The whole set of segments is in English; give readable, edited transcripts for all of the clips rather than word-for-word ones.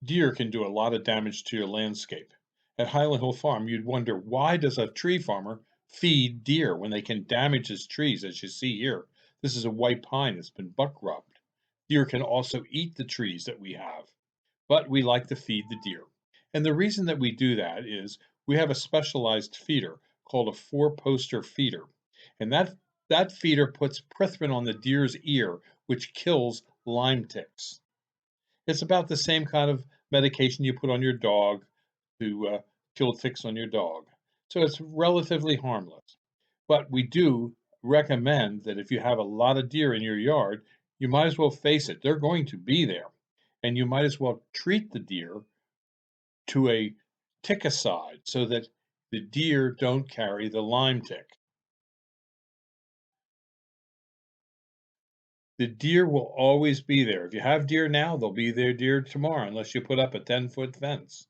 Deer can do a lot of damage to your landscape. At Highland Hill Farm, you'd wonder, why does a tree farmer feed deer when they can damage his trees, as you see here? This is a white pine that's been buck rubbed. Deer can also eat the trees that we have, but we like to feed the deer. And the reason that we do that is we have a specialized feeder called a four-poster feeder. And that feeder puts prythrin on the deer's ear, which kills Lyme ticks. It's about the same kind of medication you put on your dog to kill ticks on your dog. So it's relatively harmless. But we do recommend that if you have a lot of deer in your yard, you might as well face it. They're going to be there. And you might as well treat the deer to a ticicide so that the deer don't carry the Lyme tick. The deer will always be there. If you have deer now, they'll be there deer tomorrow unless you put up a 10-foot fence.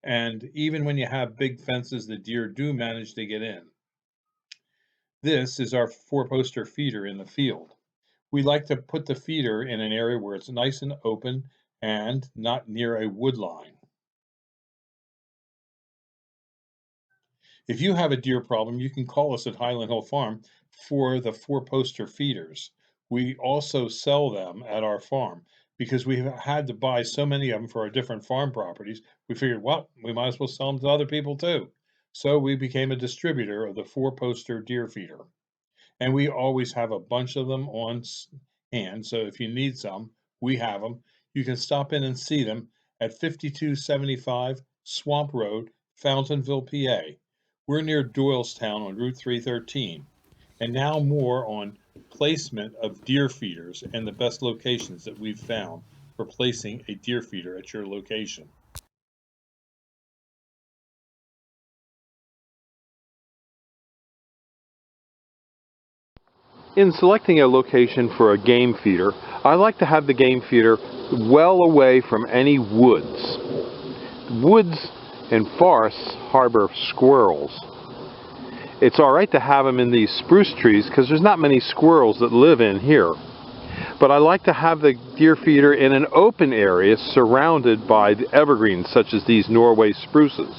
And even when you have big fences, the deer do manage to get in. This is our four-poster feeder in the field. We like to put the feeder in an area where it's nice and open and not near a wood line. If you have a deer problem, you can call us at Highland Hill Farm for the four-poster feeders. We also sell them at our farm because we had to buy so many of them for our different farm properties. We figured, well, we might as well sell them to other people too. So we became a distributor of the four-poster deer feeder. And we always have a bunch of them on hand. So if you need some, we have them. You can stop in and see them at 5275 Swamp Road, Fountainville, PA. We're near Doylestown on Route 313. And now more on placement of deer feeders and the best locations that we've found for placing a deer feeder at your location. In selecting a location for a game feeder, I like to have the game feeder well away from any woods. Woods and forests harbor squirrels. It's alright to have them in these spruce trees because there's not many squirrels that live in here. But I like to have the deer feeder in an open area surrounded by the evergreens such as these Norway spruces.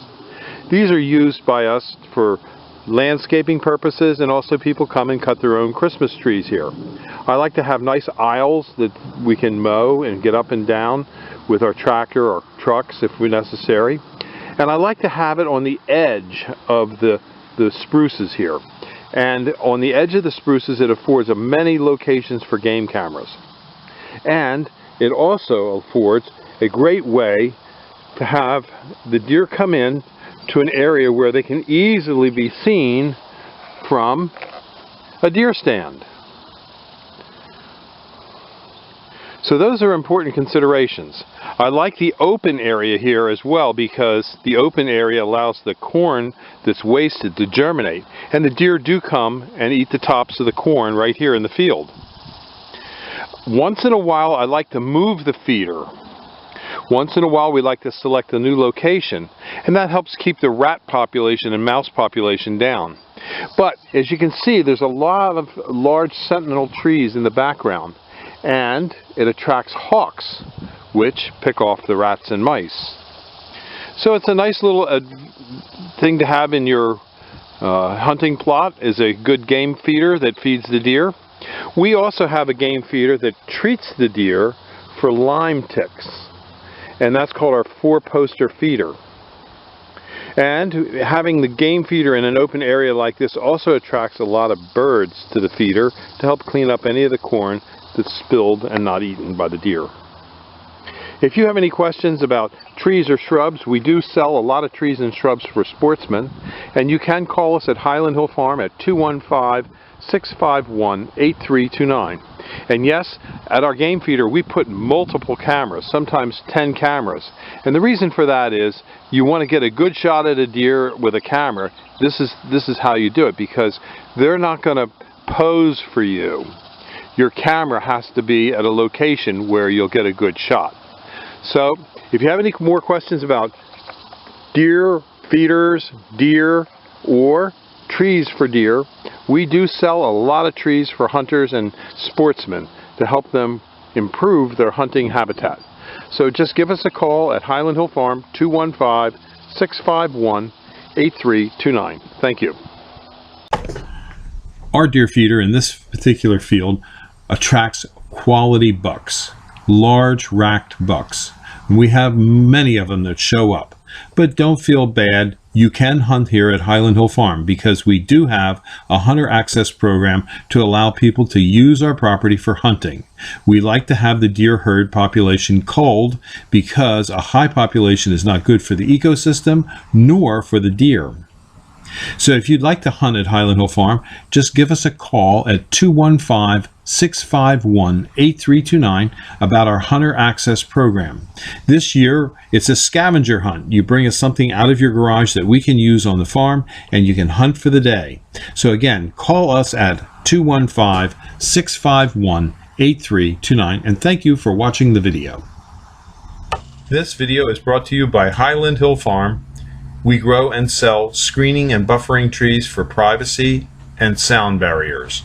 These are used by us for landscaping purposes, and also people come and cut their own Christmas trees here. I like to have nice aisles that we can mow and get up and down with our tractor or trucks if necessary. And I like to have it on the edge of the spruces here. And on the edge of the spruces it affords many locations for game cameras. And it also affords a great way to have the deer come in to an area where they can easily be seen from a deer stand. So those are important considerations. I like the open area here as well because the open area allows the corn that's wasted to germinate, and the deer do come and eat the tops of the corn right here in the field. Once in a while I like to move the feeder. Once in a while we like to select a new location, and that helps keep the rat population and mouse population down. But as you can see, there's a lot of large sentinel trees in the background, and it attracts hawks, which pick off the rats and mice. So it's a nice little thing to have in your hunting plot, is a good game feeder that feeds the deer. We also have a game feeder that treats the deer for Lyme ticks, and that's called our four-poster feeder. And having the game feeder in an open area like this also attracts a lot of birds to the feeder to help clean up any of the corn that's spilled and not eaten by the deer. If you have any questions about trees or shrubs, we do sell a lot of trees and shrubs for sportsmen, and you can call us at Highland Hill Farm at 215-651-8329. And yes, at our game feeder we put multiple cameras, sometimes 10 cameras. And the reason for that is you want to get a good shot at a deer with a camera. This is how you do it, because they're not going to pose for you. Your camera has to be at a location where you'll get a good shot. So if you have any more questions about deer feeders, deer, or trees for deer, we do sell a lot of trees for hunters and sportsmen to help them improve their hunting habitat. So just give us a call at Highland Hill Farm, 215-651-8329. Thank you. Our deer feeder in this particular field attracts quality bucks, large racked bucks. We have many of them that show up. But don't feel bad. You can hunt here at Highland Hill Farm because we do have a hunter access program to allow people to use our property for hunting. We like to have the deer herd population culled because a high population is not good for the ecosystem nor for the deer. So if you'd like to hunt at Highland Hill Farm, just give us a call at 215-651-8329 about our Hunter Access Program. This year, it's a scavenger hunt. You bring us something out of your garage that we can use on the farm, and you can hunt for the day. So again, call us at 215-651-8329, and thank you for watching the video. This video is brought to you by Highland Hill Farm. We grow and sell screening and buffering trees for privacy and sound barriers.